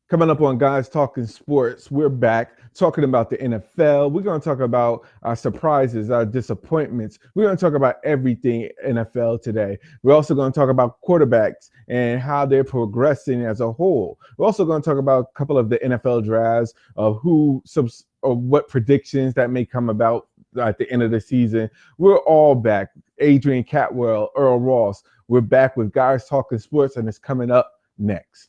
Coming up on Guys Talking Sports, we're back talking about the NFL. We're going to talk about our surprises, our disappointments. We're going to talk about everything NFL today. We're also going to talk about quarterbacks and how they're progressing as a whole. We're also going to talk about a couple of the NFL drafts of or what predictions that may come about at the end of the season. We're all back. Adrian Catwell, Earl Ross. We're back with Guys Talking Sports, and it's coming up next.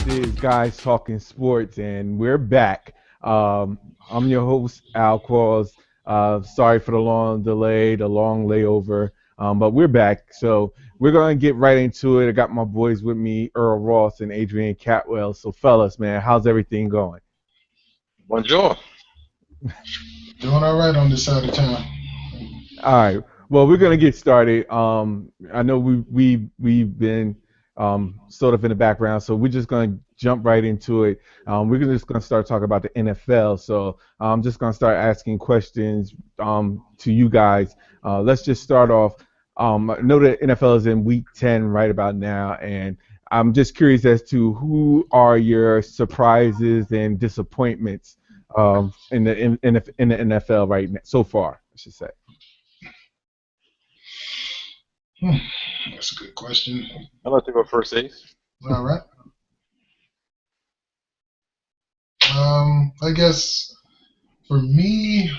This is Guys Talking Sports, and we're back. I'm your host, Al Qualls. Sorry for the long delay, the long layover, but we're back. So we're going to get right into it. I got my boys with me, Earl Ross and Adrian Catwell. So, fellas, man, how's everything going? Bonjour. Doing all right on this side of town. All right. Well, we're gonna get started. I know we've been sort of in the background, so we're just gonna jump right into it. We're just gonna start talking about the NFL. So I'm just gonna start asking questions to you guys. Let's just start off. I know that NFL is in Week 10 right about now, and I'm just curious as to who are your surprises and disappointments in the NFL right now so far, I should say. That's a good question. I'd like to go first, Ace. All right. I guess for me,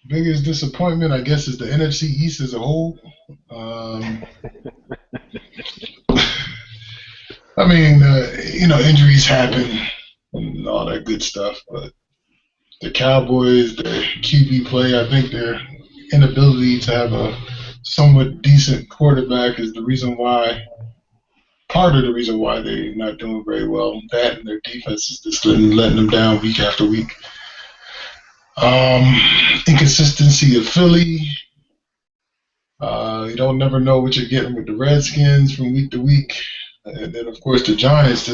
biggest disappointment, I guess, is the NFC East as a whole. I mean, injuries happen and all that good stuff, but the Cowboys, their QB play, I think their inability to have a somewhat decent quarterback is part of the reason why they're not doing very well. That and their defense is just letting them down week after week. Inconsistency of Philly. You don't never know what you're getting with the Redskins from week to week. And then, of course, the Giants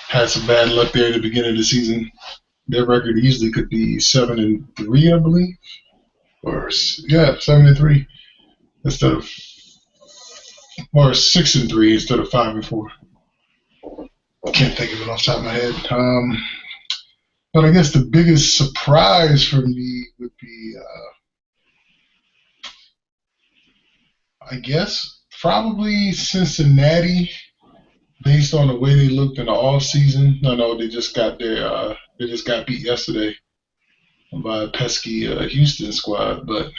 had some bad luck there at the beginning of the season. Their record easily could be 7-3, I believe, or 7-3 instead of, or 6-3 instead of 5-4. Can't think of it off the top of my head. But I guess the biggest surprise for me would be, I guess, probably Cincinnati, based on the way they looked in the off season. I know they just got beat yesterday by a pesky Houston squad, but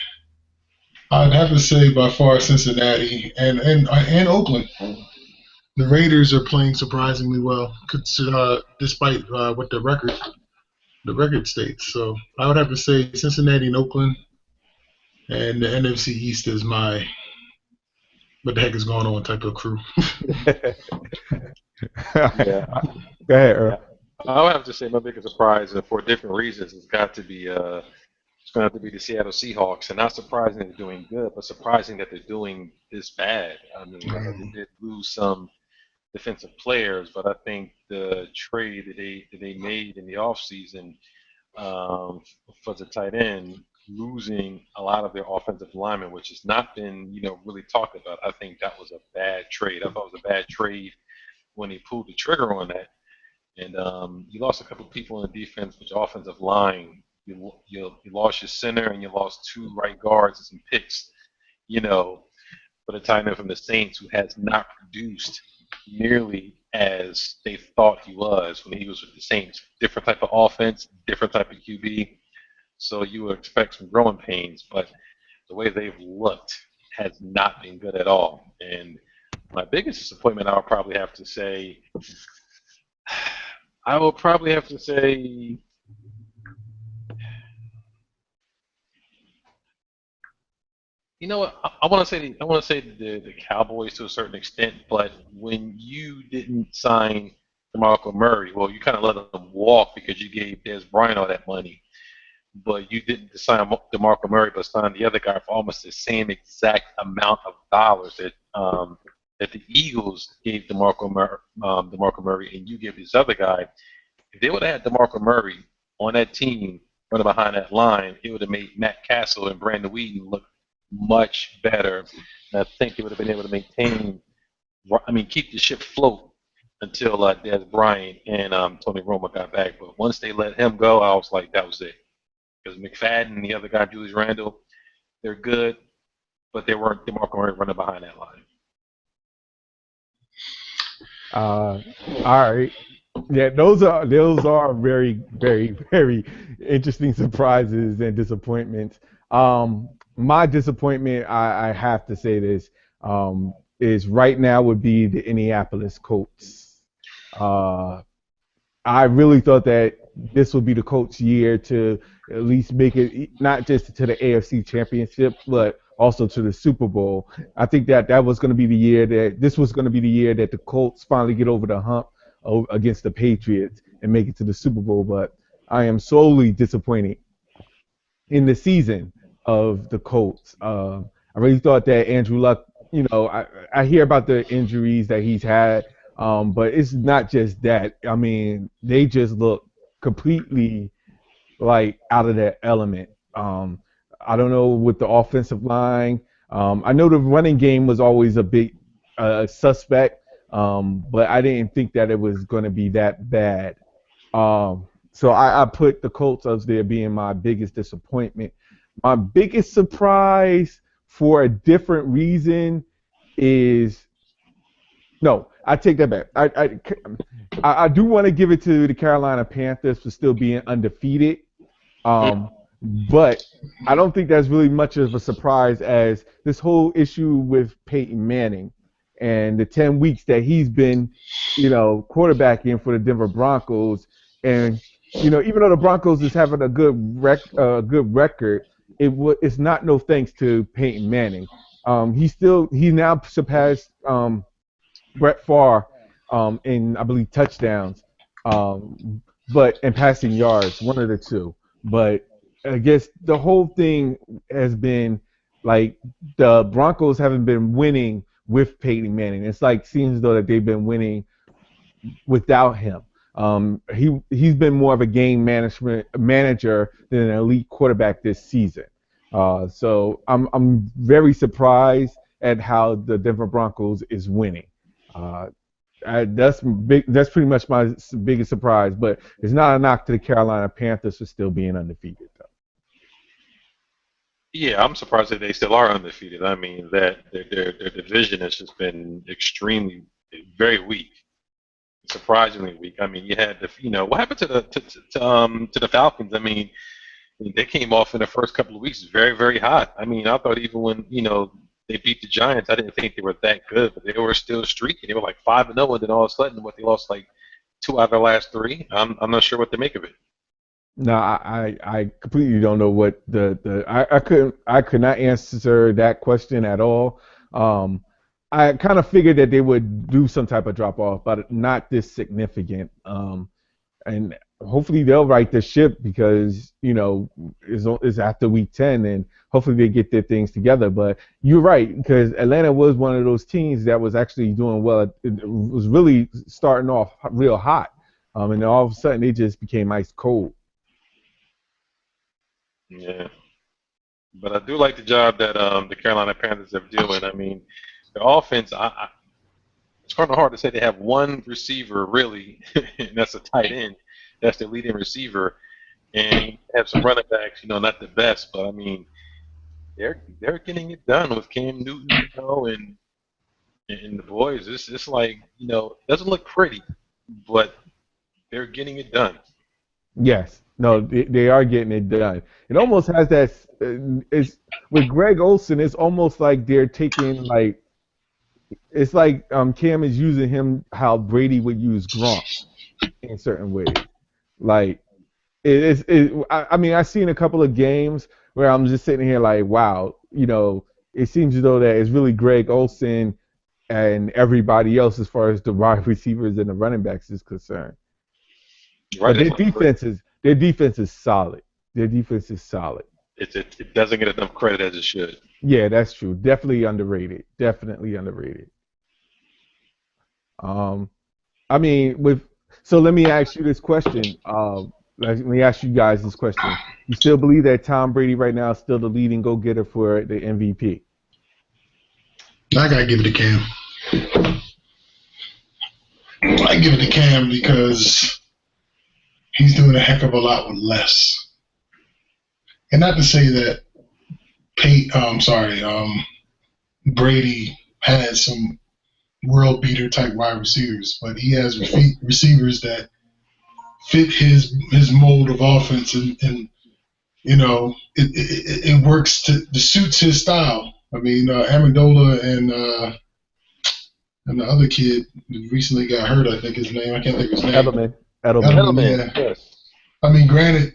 I'd have to say by far Cincinnati and Oakland. The Raiders are playing surprisingly well, despite what the record states. So I would have to say Cincinnati and Oakland, and the NFC East is my what the heck is going on type of crew. Yeah. Go ahead, Earl. I would have to say my biggest surprise, and for different reasons, it's going to have to be the Seattle Seahawks, and not surprising that they're doing good, but surprising that they're doing this bad. I mean, they did lose some defensive players, but I think the trade that they made in the offseason for the tight end, losing a lot of their offensive linemen, which has not been really talked about. I think that was a bad trade. I thought it was a bad trade when he pulled the trigger on that. And you lost a couple of people in the defense, which offensive line. You lost your center and you lost 2 right guards and some picks, for the tight end from the Saints, who has not produced nearly as they thought he was when he was with the Saints. Different type of offense, different type of QB. So you would expect some growing pains, but the way they've looked has not been good at all. And my biggest disappointment, I would probably have to say, you know what? I want to say the Cowboys to a certain extent, but when you didn't sign DeMarco Murray, well, you kind of let him walk because you gave Dez Bryant all that money, but you didn't sign DeMarco Murray, but signed the other guy for almost the same exact amount of dollars that the Eagles gave DeMarco Murray, and you give this other guy. If they would have had DeMarco Murray on that team, running behind that line, it would have made Matt Castle and Brandon Whedon look much better. And I think they would have been able to keep the ship afloat until Des Bryant and Tony Romo got back. But once they let him go, I was like, that was it. Because McFadden and the other guy, Julius Randle, they're good, but they weren't going to running behind that line. Uh, all right. Yeah, those are very, very, very interesting surprises and disappointments. My disappointment, I have to say this, is right now would be the Indianapolis Colts. Uh, I really thought that this would be the Colts' year to at least make it not just to the AFC Championship, but also to the Super Bowl. I think that that was going to be the year that this was going to be the year that the Colts finally get over the hump against the Patriots and make it to the Super Bowl. But I am solely disappointed in the season of the Colts. I really thought that Andrew Luck, I hear about the injuries that he's had, but it's not just that. I mean, they just look completely like out of their element. I don't know with the offensive line. I know the running game was always a big suspect, but I didn't think that it was going to be that bad. So I put the Colts as there being my biggest disappointment. My biggest surprise for a different reason is no, I take that back. I do want to give it to the Carolina Panthers for still being undefeated. Um, but I don't think that's really much of a surprise as this whole issue with Peyton Manning and the 10 weeks that he's been, quarterbacking for the Denver Broncos. And, even though the Broncos is having a good record, it's not no thanks to Peyton Manning. He now surpassed Brett Favre in I believe touchdowns, but in passing yards, one of the two. But I guess the whole thing has been like the Broncos haven't been winning with Peyton Manning. It's like seems as though that they've been winning without him. He's been more of a game management manager than an elite quarterback this season. So I'm very surprised at how the Denver Broncos is winning. Uh, that's big. That's pretty much my biggest surprise. But it's not a knock to the Carolina Panthers for still being undefeated. Though. Yeah, I'm surprised that they still are undefeated. I mean, that their division has just been extremely, very weak, surprisingly weak. I mean, you had what happened to the Falcons? I mean, they came off in the first couple of weeks very, very hot. I mean, I thought even when they beat the Giants, I didn't think they were that good, but they were still streaking. They were like 5-0, and then all of a sudden, what they lost like two out of their last three. I'm not sure what to make of it. No, I completely don't know what I could not answer that question at all. I kind of figured that they would do some type of drop off, but not this significant. And hopefully they'll right the ship because it's after week 10 and hopefully they get their things together. But you're right because Atlanta was one of those teams that was actually doing well. It was really starting off real hot, and then all of a sudden they just became ice cold. Yeah, but I do like the job that the Carolina Panthers are doing. I mean, the offense. It's kind of hard to say they have one receiver really, and that's a tight end. That's their leading receiver, and you have some running backs. Not the best, but I mean, they're getting it done with Cam Newton, and the boys. It's like it doesn't look pretty, but they're getting it done. Yes, no, they are getting it done. It almost has that. It's with Greg Olson. It's almost like they're taking like it's like Cam is using him how Brady would use Gronk in certain ways. Like I mean, I've seen a couple of games where I'm just sitting here like, wow, it seems as though that it's really Greg Olson and everybody else as far as the wide receivers and the running backs is concerned. Right? But It's like their defense is solid. Their defense is solid. it doesn't get enough credit as it should. Yeah, that's true. Definitely underrated. Definitely underrated. Um, I mean, with so let me ask you this question. let me ask you guys this question. You still believe that Tom Brady right now is still the leading go-getter for the MVP? I gotta give it to Cam. I give it to Cam because he's doing a heck of a lot with less. And not to say that Brady had some world beater type wide receivers, but he has receivers that fit his mold of offense, and it works to suits his style. I mean, Amendola and the other kid who recently got hurt, I think his name, I can't think of his name. Edelman. Edelman, yeah. Yes. I mean, granted,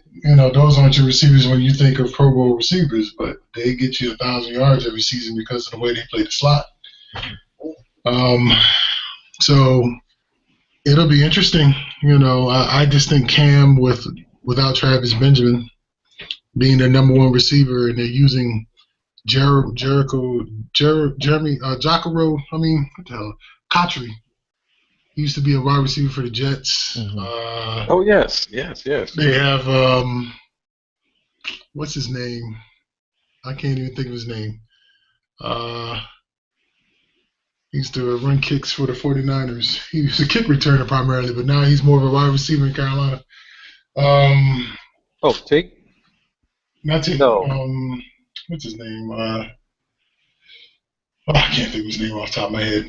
those aren't your receivers when you think of Pro Bowl receivers, but they get you 1,000 yards every season because of the way they play the slot. So it'll be interesting. I just think Cam without Travis Benjamin being their number one receiver, and they're using Jeremy Jacaro. I mean, what the hell, Cotry. He used to be a wide receiver for the Jets. Mm-hmm. Oh yes. They have what's his name? I can't even think of his name. He used to run kicks for the 49ers. He was a kick returner primarily, but now he's more of a wide receiver in Carolina. Tate? Not Tate. No. What's his name? I can't think of his name off the top of my head.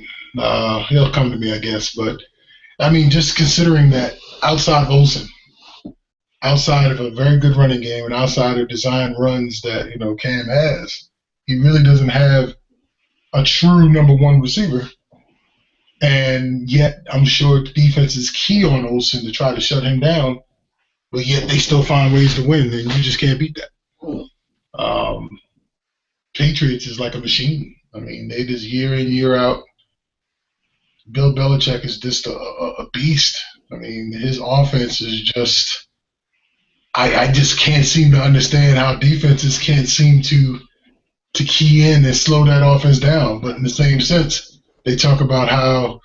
He'll come to me, I guess. But, I mean, just considering that outside of Olsen, outside of a very good running game and outside of design runs that, Cam has, he really doesn't have a true number one receiver. And yet, I'm sure the defense is key on Olsen to try to shut him down, but yet they still find ways to win, and you just can't beat that. Patriots is like a machine. I mean, they just year in, year out. Bill Belichick is just a beast. I mean, his offense is just I just can't seem to understand how defenses can't seem to key in and slow that offense down. But in the same sense, they talk about how,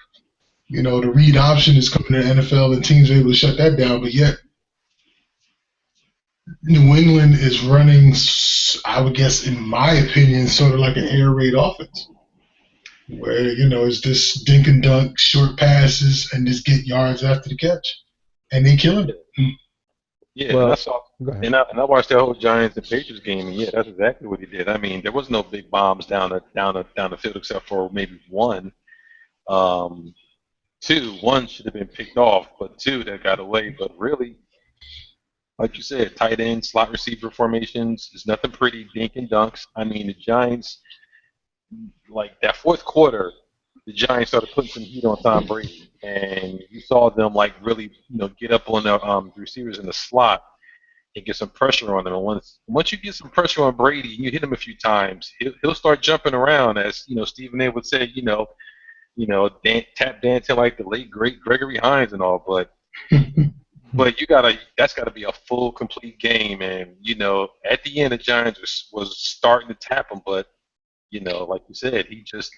the read option is coming to the NFL and teams are able to shut that down. But yet, New England is running, I would guess, in my opinion, sort of like an air raid offense. Where, it's just dink and dunk, short passes, and just get yards after the catch. And they killing it. Yeah, well, and I watched that whole Giants and Patriots game, and yeah, that's exactly what he did. I mean, there was no big bombs down the field except for maybe one. One should have been picked off, but two that got away. But really, like you said, tight end, slot receiver formations, there's nothing pretty, dink and dunks. I mean, the Giants, like that fourth quarter, the Giants started putting some heat on Tom Brady, and you saw them like really, get up on the receivers in the slot and get some pressure on them. And once you get some pressure on Brady, you hit him a few times, he'll start jumping around, as Stephen A. would say, tap dancing like the late great Gregory Hines and all. But but that's gotta be a full complete game, and at the end the Giants was starting to tap him, but like you said, he just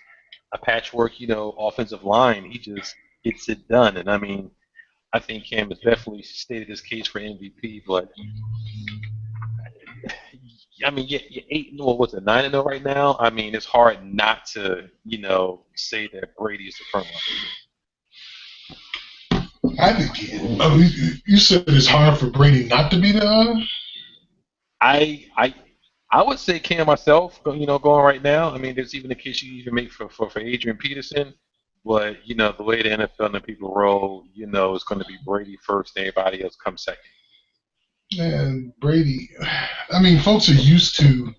a patchwork, offensive line. He just gets it done. And I mean, I think Cam has definitely stated his case for MVP. But I mean, you're 8-0. What's it, 9-0 right now? I mean, it's hard not to, say that Brady is the front runner. I think you said it's hard for Brady not to be the. I would say Cam myself, going right now. I mean, there's even a case you even make for Adrian Peterson, but the way the NFL and the people roll, it's going to be Brady first, and everybody else comes second. And Brady, I mean, folks are used to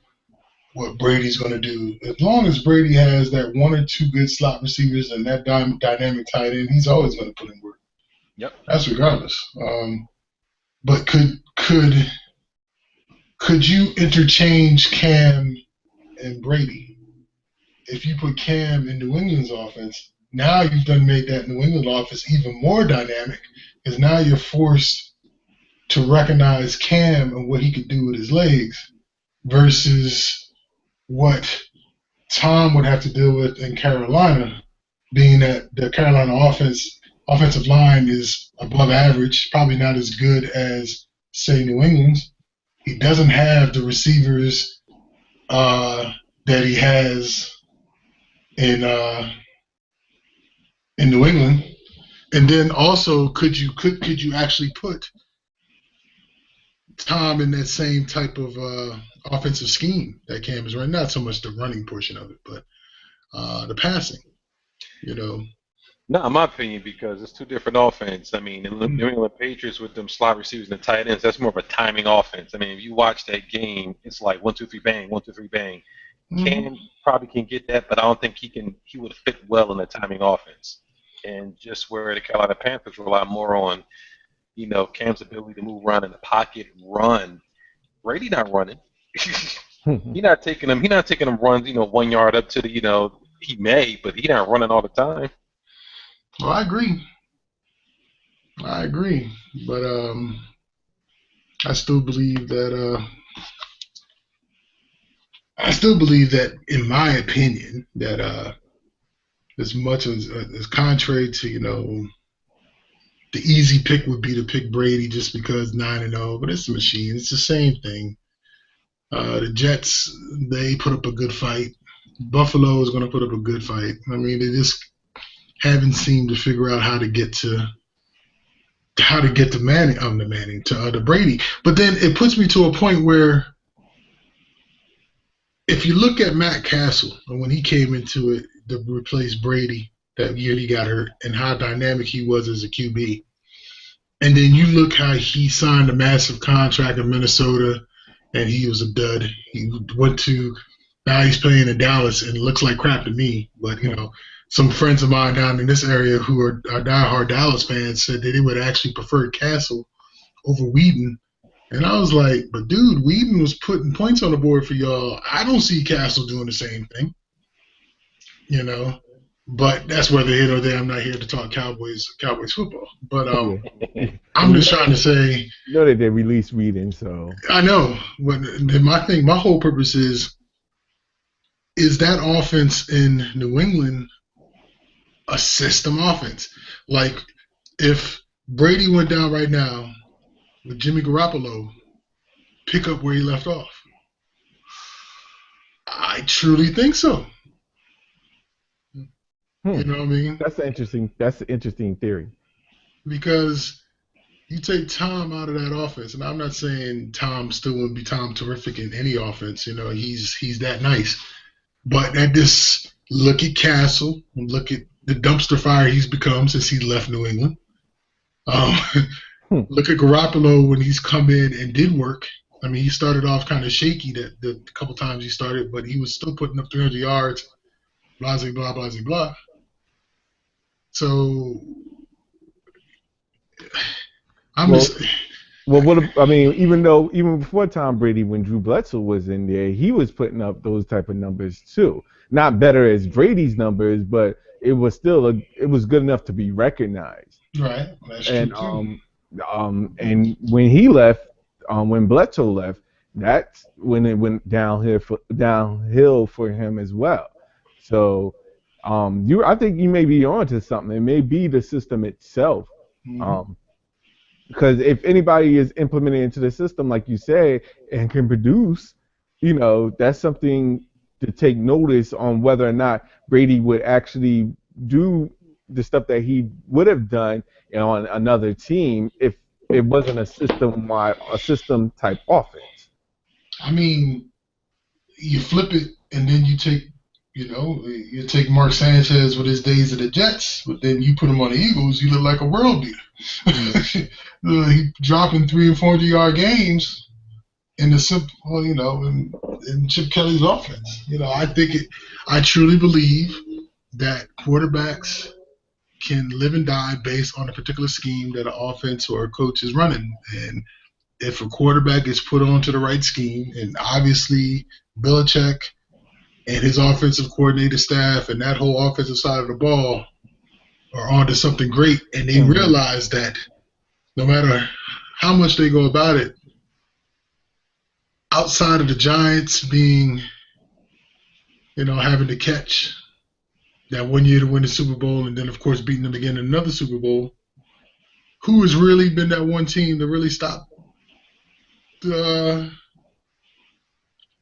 what Brady's going to do. As long as Brady has that one or two good slot receivers and that dynamic tight end, he's always going to put in work. Yep. That's regardless. But could you interchange Cam and Brady? If you put Cam in New England's offense, now you've made that New England offense even more dynamic, because now you're forced to recognize Cam and what he could do with his legs versus what Tom would have to deal with in Carolina, being that the Carolina offensive line is above average, probably not as good as say New England's. He doesn't have the receivers that he has in uh, in New England. And then also, could you actually put Tom in that same type of offensive scheme that Cam is running? Not so much the running portion of it, but the passing. You know. Not in my opinion, because it's two different offense. I mean, the New Mm-hmm. England Patriots with them slot receivers and the tight ends, that's more of a timing offense. I mean, if you watch that game, it's like 1, 2, 3, bang, 1, 2, 3, bang. Mm-hmm. Cam probably can get that, but I don't think he can. He would fit well in the timing offense. And just where the Carolina Panthers rely more on, Cam's ability to move around in the pocket, run. Brady not running. He not taking them. He not taking them runs. 1 yard up to the. He may, but he not running all the time. Well, I agree. But I still believe that. In my opinion, that as much as contrary to the easy pick would be to pick Brady just because 9-0, but it's a machine. It's the same thing. The Jets, they put up a good fight. Buffalo is going to put up a good fight. I mean, they just haven't seemed to figure out how to get to the Brady. But then it puts me to a point where if you look at Matt Castle and when he came into it to replace Brady that year he got hurt and how dynamic he was as a QB, and then you look how he signed a massive contract in Minnesota and he was a dud. He went to now he's playing in Dallas and it looks like crap to me. But some friends of mine down in this area who are diehard Dallas fans said that they would actually prefer Castle over Whedon. And I was like, but dude, Whedon was putting points on the board for y'all. I don't see Castle doing the same thing, But that's whether here or there. I'm not here to talk Cowboys football. But Yeah. I'm just trying to say. You know that they released reading, so I know. But my whole purpose is that offense in New England a system offense? Like if Brady went down right now with Jimmy Garoppolo, pick up where he left off. I truly think so. You know what I mean? That's an interesting theory. Because you take Tom out of that offense, and I'm not saying Tom still wouldn't be Tom terrific in any offense. He's that nice. But look at Castle and look at the dumpster fire he's become since he left New England. Look at Garoppolo when he's come in and did work. I mean, he started off kind of shaky the couple times he started, but he was still putting up 300 yards, blah, blah, blah, blah, blah. So even before Tom Brady, when Drew Bledsoe was in there, he was putting up those type of numbers too. Not better as Brady's numbers, but it was good enough to be recognized. Right, that's and true too. And when he left, when Bledsoe left, that's when it went downhill for him as well. So I think you may be onto something. It may be the system itself. Mm-hmm. Because if anybody is implemented into the system, like you said, and can produce, that's something to take notice on whether or not Brady would actually do the stuff that he would have done on another team if it wasn't a system type offense. I mean, you flip it and then you take Mark Sanchez with his days at the Jets, but then you put him on the Eagles, you look like a world beater. Mm-hmm. He dropping 300 and 400-yard games in the simple, in Chip Kelly's offense. I truly believe that quarterbacks can live and die based on a particular scheme that an offense or a coach is running. And if a quarterback is put onto the right scheme, and obviously Belichick and his offensive coordinator staff and that whole offensive side of the ball are onto something great, and they realize that no matter how much they go about it, outside of the Giants being, having to catch that 1 year to win the Super Bowl and then, of course, beating them again in another Super Bowl, who has really been that one team to really stop the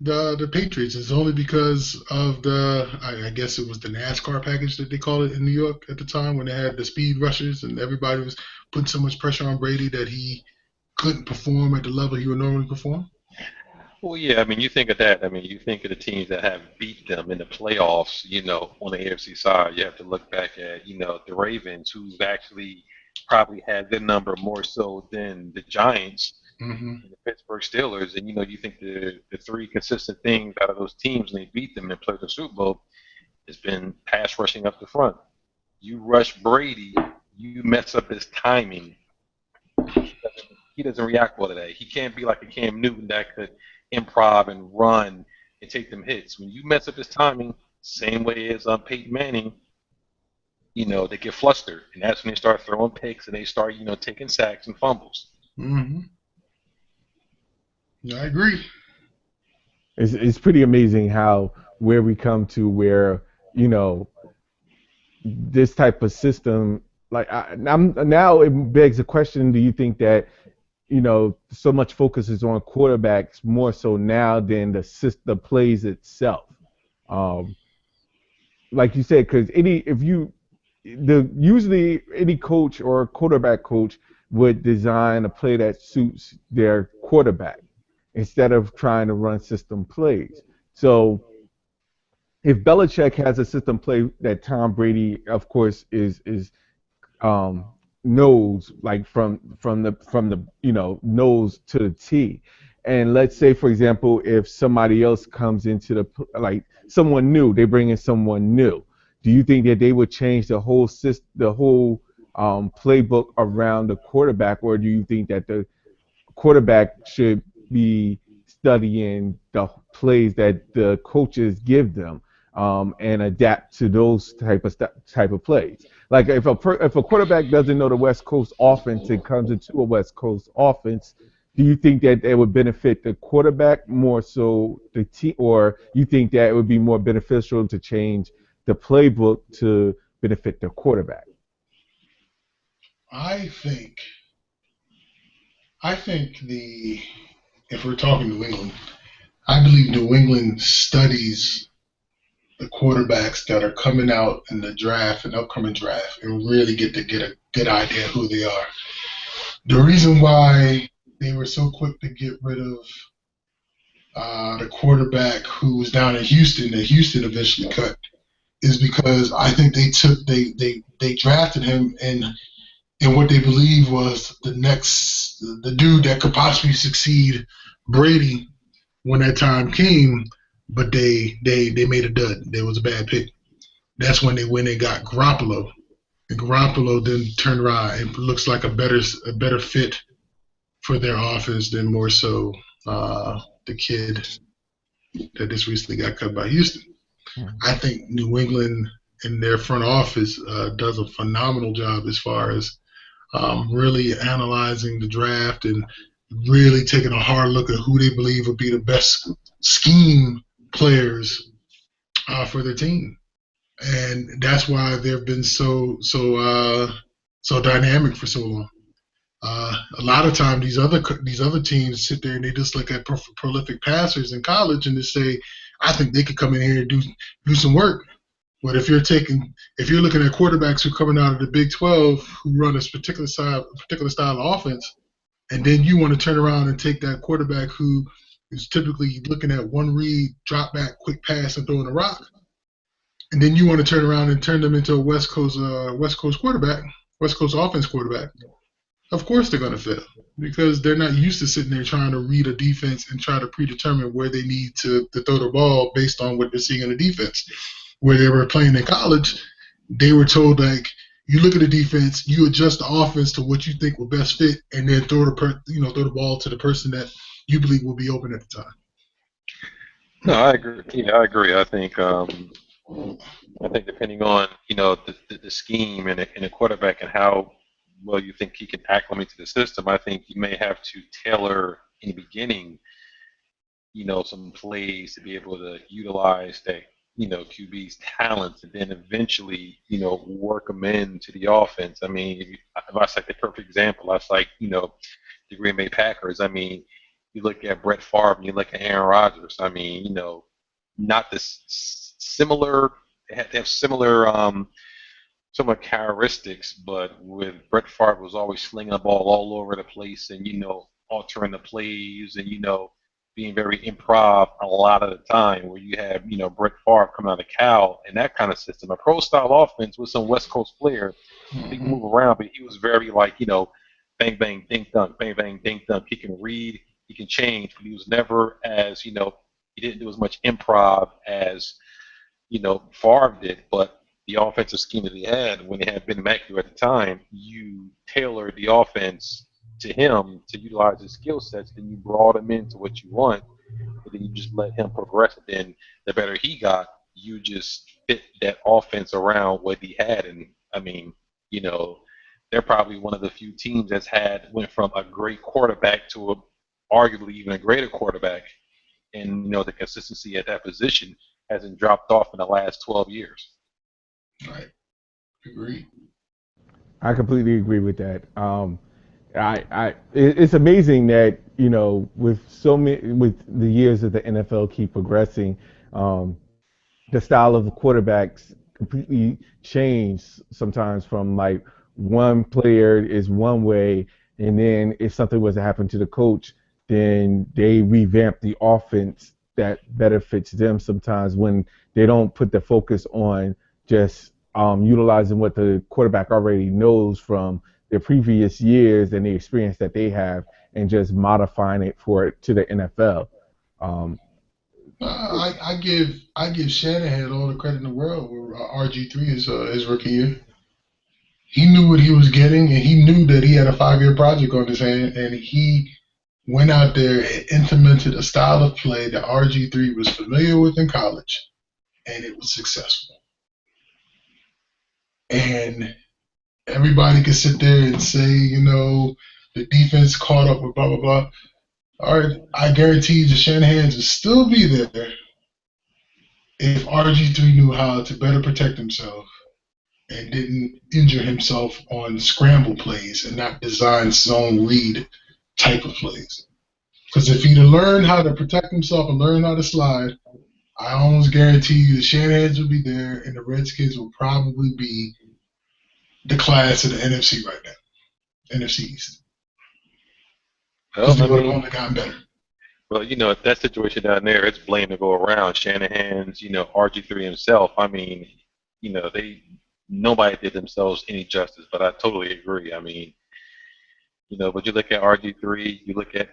the Patriots. It's only because of I guess it was the NASCAR package that they called it in New York at the time when they had the speed rushers and everybody was putting so much pressure on Brady that he couldn't perform at the level he would normally perform. Well, yeah, I mean, you think of that. I mean, you think of the teams that have beat them in the playoffs, on the AFC side. You have to look back at, the Ravens, who've actually probably had their number more so than the Giants Hmm. and the Pittsburgh Steelers. And, you think the three consistent things out of those teams when they beat them and played the Super Bowl has been pass rushing up the front. You rush Brady, you mess up his timing, he doesn't react well to that. He can't be like a Cam Newton that could improv and run and take them hits. When you mess up his timing, same way as Peyton Manning, they get flustered, and that's when they start throwing picks and they start, taking sacks and fumbles. Hmm. I agree. It's pretty amazing how where we come to where you know this type of system. Like now, it begs the question: do you think that so much focus is on quarterbacks more so now than the plays itself? Um, like you said, because any if you the usually any coach or quarterback coach would design a play that suits their quarterback instead of trying to run system plays. So if Belichick has a system play that Tom Brady, of course, is um, knows like from the knows to the T. And let's say, for example, if somebody else comes into like someone new, they bring in someone new. Do you think that they would change the whole system, the whole playbook around the quarterback, or do you think that the quarterback should be studying the plays that the coaches give them and adapt to those type of plays. Like if a quarterback doesn't know the West Coast offense and comes into a West Coast offense, do you think that it would benefit the quarterback more so the team, or you think that it would be more beneficial to change the playbook to benefit the quarterback? I think I think the if we're talking New England, I believe New England studies the quarterbacks that are coming out in the draft and upcoming draft and really get a good idea who they are. The reason why they were so quick to get rid of the quarterback who was down in Houston that Houston eventually cut is because I think they drafted him and what they believed was the dude that could possibly succeed Brady when that time came, but they made a dud. There was a bad pick. That's when they went and got Garoppolo. And Garoppolo then turned around and looks like a better fit for their offense than more so the kid that just recently got cut by Houston. I think New England in their front office does a phenomenal job as far as really analyzing the draft and really taking a hard look at who they believe would be the best scheme players for their team, and that's why they've been so dynamic for so long. A lot of time, these other teams sit there and they just look at prolific passers in college and they say, "I think they could come in here and do some work." But if you're looking at quarterbacks who are coming out of the Big 12 who run a particular style of offense, and then you want to turn around and take that quarterback who is typically looking at one read, drop back, quick pass, and throwing a rock, and then you want to turn around and turn them into a West Coast quarterback, West Coast offense quarterback. Of course they're going to fail because they're not used to sitting there trying to read a defense and try to predetermine where they need to throw the ball based on what they're seeing in the defense. Where they were playing in college, they were told like you look at the defense, you adjust the offense to what you think will best fit, and then throw the ball to the person that you believe will be open at the time. No, I agree. Yeah, I agree. I think depending on the scheme and the quarterback and how well you think he can acclimate to the system, I think you may have to tailor in the beginning, some plays to be able to utilize that QB's talents, and then eventually work them into the offense. I mean, if I cite the perfect example, that's like the Green Bay Packers. I mean, You look at Brett Favre and you look at Aaron Rodgers. I mean, not this similar. They have similar characteristics, but with Brett Favre was always slinging the ball all over the place and altering the plays and being very improv a lot of the time. Where you have Brett Favre coming out of Cal and that kind of system, a pro style offense with some West Coast flair. He can Mm-hmm. move around, but he was very like bang bang dink dunk, bang bang dink dunk. He can read, he can change, but he was never as he didn't do as much improv as Favre did, but the offensive scheme that he had when he had Ben McAdoo at the time, you tailored the offense to him to utilize his skill sets, then you brought him into what you want, and then you just let him progress. And then the better he got, you just fit that offense around what he had. And I mean, you know, they're probably one of the few teams that's went from a great quarterback to a arguably even a greater quarterback, and the consistency at that position hasn't dropped off in the last 12 years. Right. Agreed. I completely agree with that. It's amazing that with so many, with the years that the NFL keep progressing, um, the style of the quarterbacks completely change sometimes from like one player is one way, and then if something was to happen to the coach, then they revamp the offense that better fits them sometimes when they don't put the focus on just utilizing what the quarterback already knows from their previous years and the experience that they have and just modifying it for it to the NFL. Um, I give Shanahan all the credit in the world. Where RG3 is his rookie year, he knew what he was getting, and he knew that he had a 5-year project on his hand, and he went out there and implemented a style of play that RG3 was familiar with in college, and it was successful. And everybody could sit there and say, the defense caught up with blah blah blah. All right, I guarantee you, the Shanahan's would still be there if RG3 knew how to better protect himself and didn't injure himself on scramble plays and not design zone read type of plays. Because if he'd have learned how to protect himself and learn how to slide, I almost guarantee you the Shanahan's would be there and the Redskins will probably be the class of the NFC right now, NFC East. Because Well, they I would have mean, only gotten better. well, that situation down there, it's blame to go around. Shanahan's, RG3 himself. I mean, they nobody did themselves any justice, but I totally agree. I mean, but you look at RG3, you look at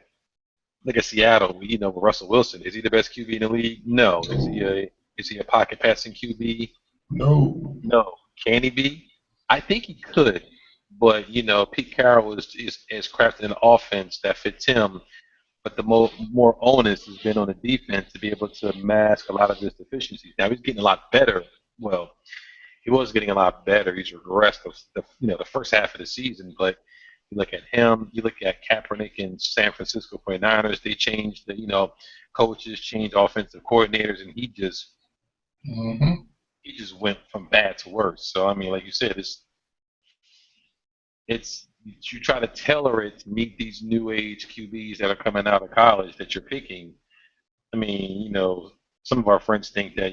Seattle. With Russell Wilson, is he the best QB in the league? No. No, Is he a pocket passing QB? no. No. Can he be? I think he could, but Pete Carroll is crafting an offense that fits him. But the more onus has been on the defense to be able to mask a lot of his deficiencies. Now he's getting a lot better. Well, he was getting a lot better. He's regressed the first half of the season, but you look at him, you look at Kaepernick in San Francisco 49ers, they changed coaches, changed offensive coordinators, and Mm-hmm. he just went from bad to worse. So I mean, like you said, it's you try to tailor it to meet these new age QBs that are coming out of college that you're picking. I mean, some of our friends think that,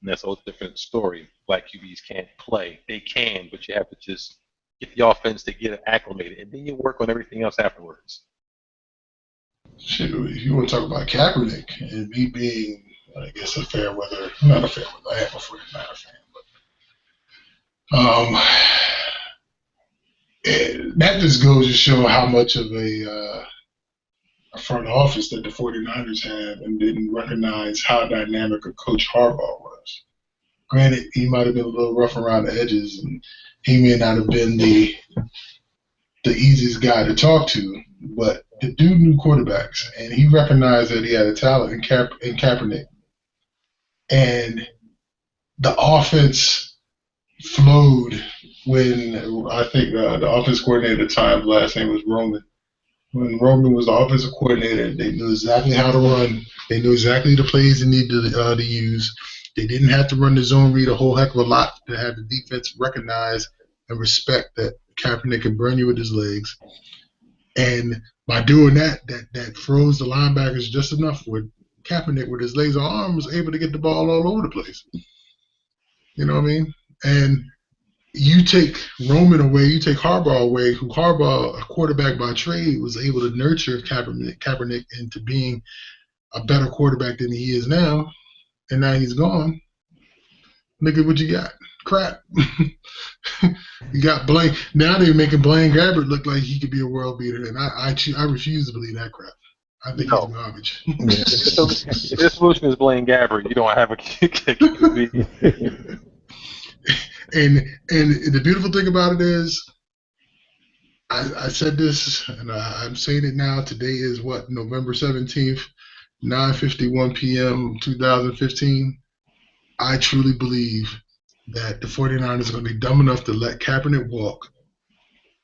that's a whole different story. Black QBs can't play. They can, but you have to just get the offense to get it acclimated, and then you work on everything else afterwards. Shit, if you want to talk about Kaepernick and me being, I guess, not a fair weather, I am a friend, not a fan, but that just goes to show how much of a front office that the 49ers have and didn't recognize how dynamic a Coach Harbaugh was. Granted, he might have been a little rough around the edges, and he may not have been the easiest guy to talk to, but the dude knew quarterbacks, and he recognized that he had a talent in Kaepernick. And the offense flowed when I think the offense coordinator at the time, last name was Roman. When Roman was the offensive coordinator, they knew exactly how to run. They knew exactly the plays they needed to use. They didn't have to run the zone read a whole heck of a lot to have the defense recognize and respect that Kaepernick can burn you with his legs. And by doing that, that froze the linebackers just enough where Kaepernick, with his laser arm, was able to get the ball all over the place. You know what I mean? And you take Roman away, you take Harbaugh away, who Harbaugh, a quarterback by trade, was able to nurture Kaepernick into being a better quarterback than he is now, and now he's gone. Nigga, what you got? Crap. You got Blaine. Now they're making Blaine Gabbert look like he could be a world beater, and I refuse to believe that crap. I think he's No. garbage. This solution is Blaine Gabbert. You don't have a QB. And the beautiful thing about it is, I said this, and I'm saying it now. Today is what, November 17th, 9:51 p.m. 2015. I truly believe that the 49ers are going to be dumb enough to let Kaepernick walk.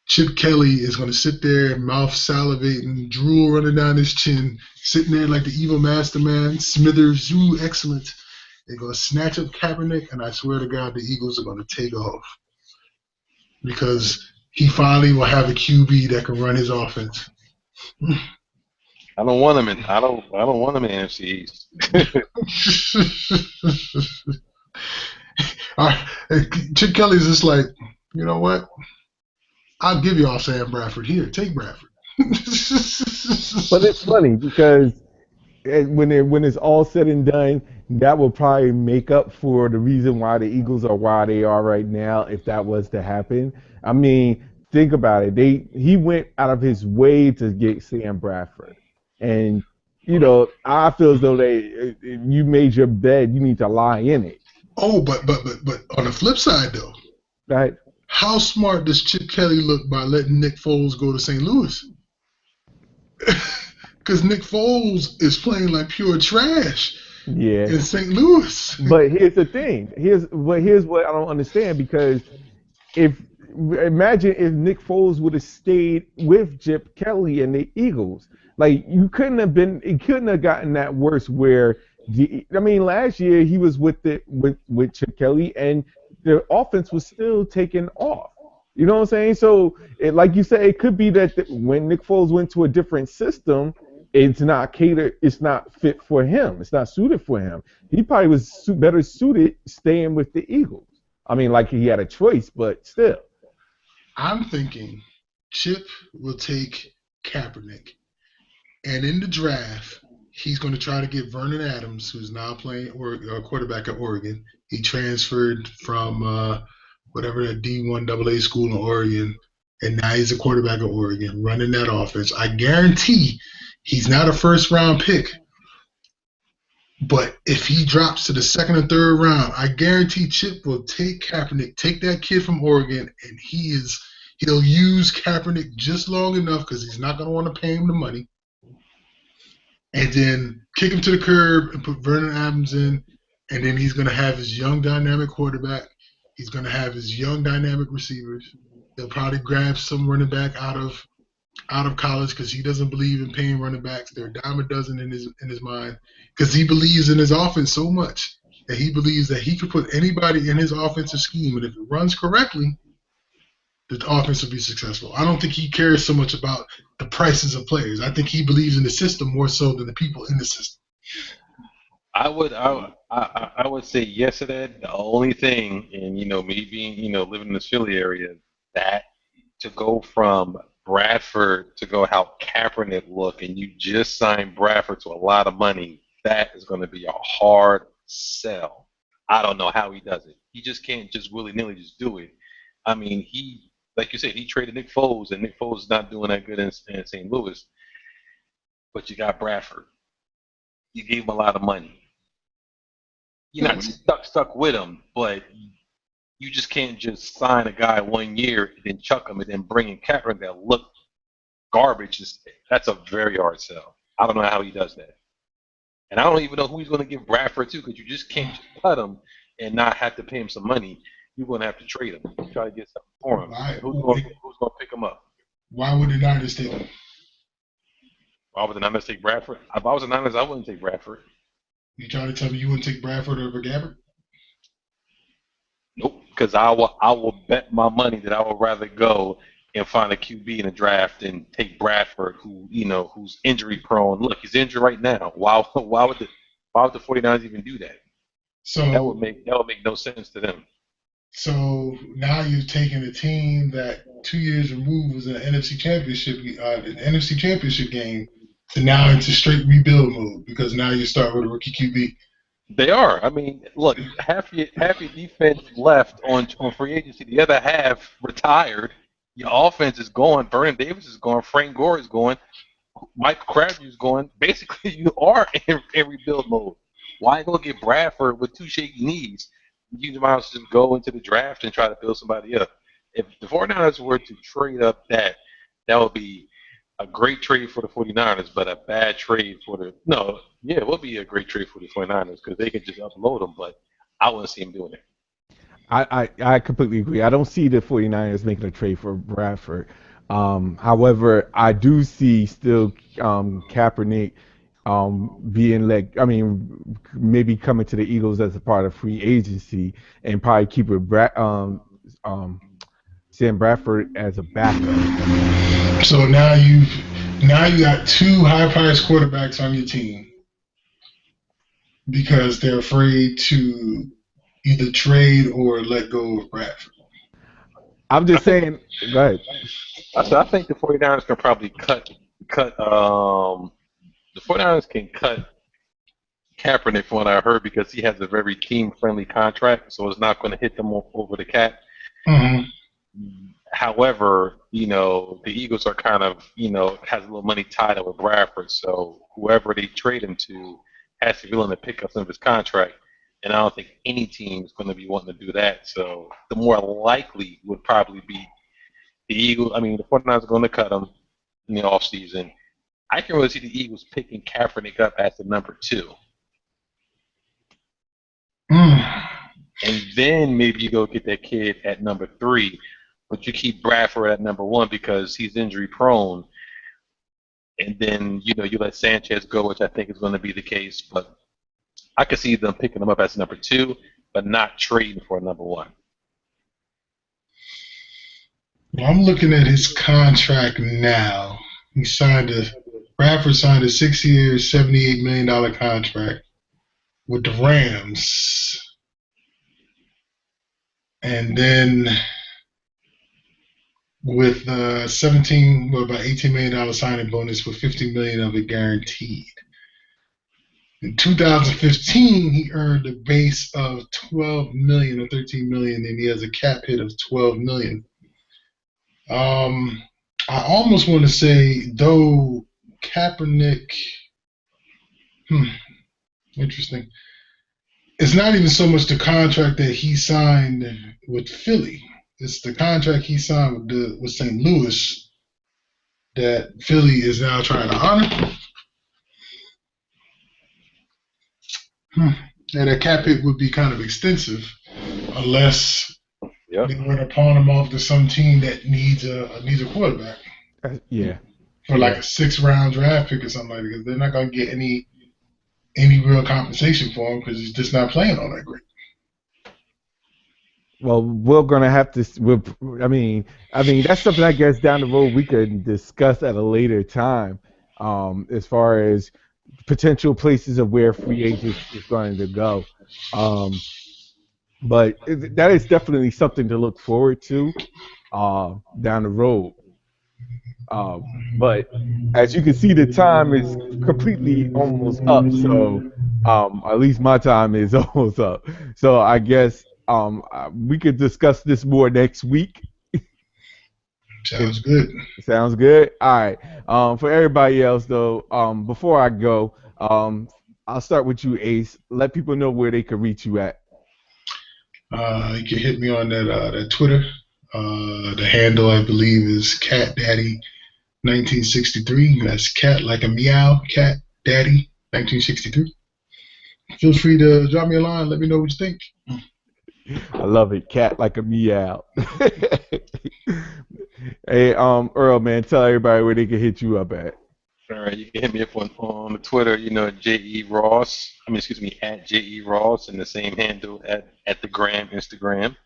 Chip Kelly is going to sit there, mouth salivating, drool running down his chin, sitting there like the evil mastermind, Smithers, ooh, excellent. They're going to snatch up Kaepernick, and I swear to God, the Eagles are going to take off. Because he finally will have a QB that can run his offense. I don't want him in. I don't want him in NFC East. Chip Kelly's just like, you know what? I'll give y'all Sam Bradford. Here, take Bradford. But it's funny because when it's all said and done, that will probably make up for the reason why the Eagles are why they are right now. If that was to happen, I mean, think about it. He went out of his way to get Sam Bradford, and I feel as though if you made your bed, you need to lie in it. Oh, but on the flip side though, Right? how smart does Chip Kelly look by letting Nick Foles go to St. Louis? Because Nick Foles is playing like pure trash Yeah. in St. Louis. But here's the thing. Here's what I don't understand, because imagine if Nick Foles would have stayed with Chip Kelly and the Eagles. Like, it couldn't have gotten that worse where last year he was with Chip Kelly and the offense was still taking off. You know what I'm saying? So, like you said, it could be that when Nick Foles went to a different system, it's not fit for him. It's not suited for him. He probably was better suited staying with the Eagles. I mean, like, he had a choice, but still. I'm thinking Chip will take Kaepernick, and in the draft, he's going to try to get Vernon Adams, who's now playing quarterback at Oregon. He transferred from whatever that D1 AA school in Oregon, and now he's a quarterback at Oregon, running that offense. I guarantee he's not a first-round pick, but if he drops to the second or third round, I guarantee Chip will take Kaepernick, take that kid from Oregon, and he'll use Kaepernick just long enough because he's not going to want to pay him the money, and then kick him to the curb and put Vernon Adams in, and then he's going to have his young dynamic quarterback. He's going to have his young dynamic receivers. They'll probably grab some running back out of college because he doesn't believe in paying running backs. They're a dime a dozen in his mind because he believes in his offense so much that he believes that he could put anybody in his offensive scheme, and if it runs correctly, the offense will be successful. I don't think he cares so much about the prices of players. I think he believes in the system more so than the people in the system. I would say yes to that. The only thing, and me being living in this Philly area, that to go from Bradford to go how Kaepernick look, and you just signed Bradford to a lot of money, that is going to be a hard sell. I don't know how he does it. He just can't just willy-nilly just do it. I mean, like you said, he traded Nick Foles, and Nick Foles is not doing that good in St. Louis. But you got Bradford. You gave him a lot of money. You're not stuck with him, but you just can't just sign a guy 1 year and then chuck him and then bring in Kaepernick that look garbage. That's a very hard sell. I don't know how he does that. And I don't even know who he's going to give Bradford to, because you just can't just cut him and not have to pay him some money. You're going to have to trade him. Try to get something for him. Who's going to pick him up? Why would the Niners take him? Why would the Niners take Bradford? If I was the Niners, I wouldn't take Bradford. You trying to tell me you wouldn't take Bradford over Gabbert? Nope, because I will bet my money that I would rather go and find a QB in the draft and take Bradford, who's injury prone. Look, he's injured right now. Why would the 49ers even do that? That would So make no sense to them. so now you've taken a team that 2 years removed was an NFC Championship game, to now into straight rebuild mode because now you start with a rookie QB. They are. I mean, look, half your defense left on free agency. The other half retired. Your offense is gone. Vernon Davis is gone. Frank Gore is gone. Mike Crabtree is going. Basically, you are in rebuild mode. Why go get Bradford with two shaky knees? You might as well just go into the draft and try to build somebody up. If the 49ers were to trade up that would be a great trade for the 49ers, but a bad trade for the no. Yeah, it would be a great trade for the 49ers because they could just upload them, but I wouldn't see them doing it. I completely agree. I don't see the 49ers making a trade for Bradford. However, I do see still Kaepernick being like, I mean, maybe coming to the Eagles as a part of free agency and probably keep it um, Sam Bradford as a backup. So now you got two high priced quarterbacks on your team because they're afraid to either trade or let go of Bradford. I'm I just think saying, go ahead. I think the 49ers can probably cut the 49ers can cut Kaepernick from what I heard because he has a very team friendly contract, so it's not going to hit them over the cap. Mm-hmm. However, the Eagles are kind of, has a little money tied up with Bradford, so whoever they trade him to has to be willing to pick up some of his contract. And I don't think any team is going to be wanting to do that. So the more likely would probably be the Eagles. I mean, the 49ers are going to cut him in the offseason. I can really see the Eagles picking Kaepernick up as the number two. Mm. And then maybe you go get that kid at number three, but you keep Bradford at number one because he's injury prone. And then, you let Sanchez go, which I think is going to be the case. But I could see them picking him up as number two, but not trading for a number one. Well, I'm looking at his contract now. Bradford signed a 6 year, $78 million contract with the Rams. And then with about $18 million signing bonus with $50 million of it guaranteed. In 2015, he earned a base of $12 million or $13 million, and he has a cap hit of $12 million. I almost want to say though Kaepernick, interesting. It's not even so much the contract that he signed with Philly. It's the contract he signed with St. Louis that Philly is now trying to honor. And that cap hit would be kind of extensive unless Yep. they were to pawn him off to some team that needs a quarterback Yeah, for like yeah. a 6 round draft pick or something like that. Because they're not going to get any real compensation for him because he's just not playing all that great. Well, we're gonna have to. I mean, that's something I guess down the road we could discuss at a later time. As far as potential places of where free agents is going to go. Um, but that is definitely something to look forward to down the road. But as you can see, the time is completely almost up. So at least my time is almost up. So I guess we could discuss this more next week. If Sounds good. sounds good. All right. For everybody else though, before I go, I'll start with you, Ace. Let people know where they can reach you at. You can hit me on that Twitter. The handle I believe is Cat Daddy 1963. That's cat like a meow, Cat Daddy 1963. Feel free to drop me a line. Let me know what you think. I love it. Cat like a meow. Hey, Earl, man, tell everybody where they can hit you up at. All right, you can hit me up on the Twitter, J.E. Ross. I mean, excuse me, at J.E. Ross, and the same handle at the Gram, Instagram.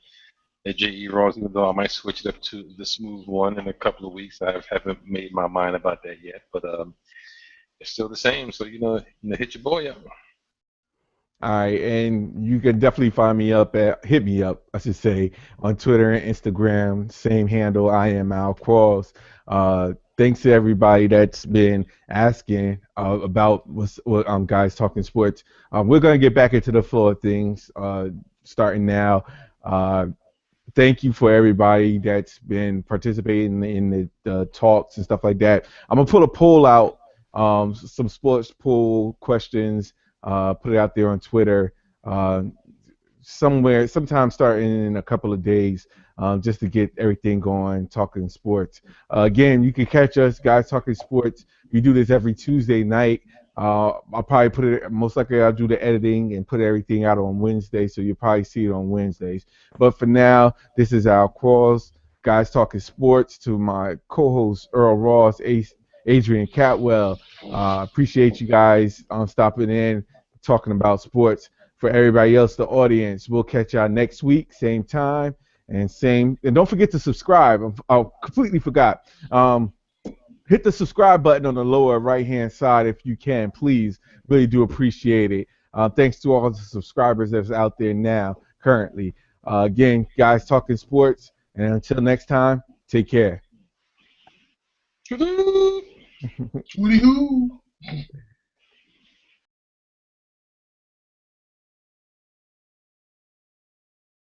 at JE Ross, even though I might switch it up to the smooth one in a couple of weeks. I haven't made my mind about that yet, but it's still the same. So hit your boy up. All right, and you can definitely find me up at hit me up, I should say, on Twitter and Instagram. Same handle. I am Al Cross. Thanks to everybody that's been asking about what guys talking sports. We're gonna get back into the flow of things starting now. Uh, Thank you for everybody that's been participating in the talks and stuff like that. I'm gonna put a poll out, some sports poll questions, put it out there on Twitter, uh, sometime starting in a couple of days, just to get everything going, talking sports. Again, you can catch us, guys, talking sports. We do this every Tuesday night. I'll probably put it, most likely I'll do the editing and put everything out on Wednesday, so you'll probably see it on Wednesdays. But for now, this is Al Cross, guys talking sports, to my co-host Earl Ross, Adrian Catwell. Appreciate you guys stopping in, talking about sports. For everybody else, the audience, we'll catch y'all next week, same time and same. And don't forget to subscribe. I completely forgot. Hit the subscribe button on the lower right hand side if you can, please. Really do appreciate it. Thanks to all the subscribers that's out there now, currently. Again, guys, talking sports. And until next time, take care. Woody who?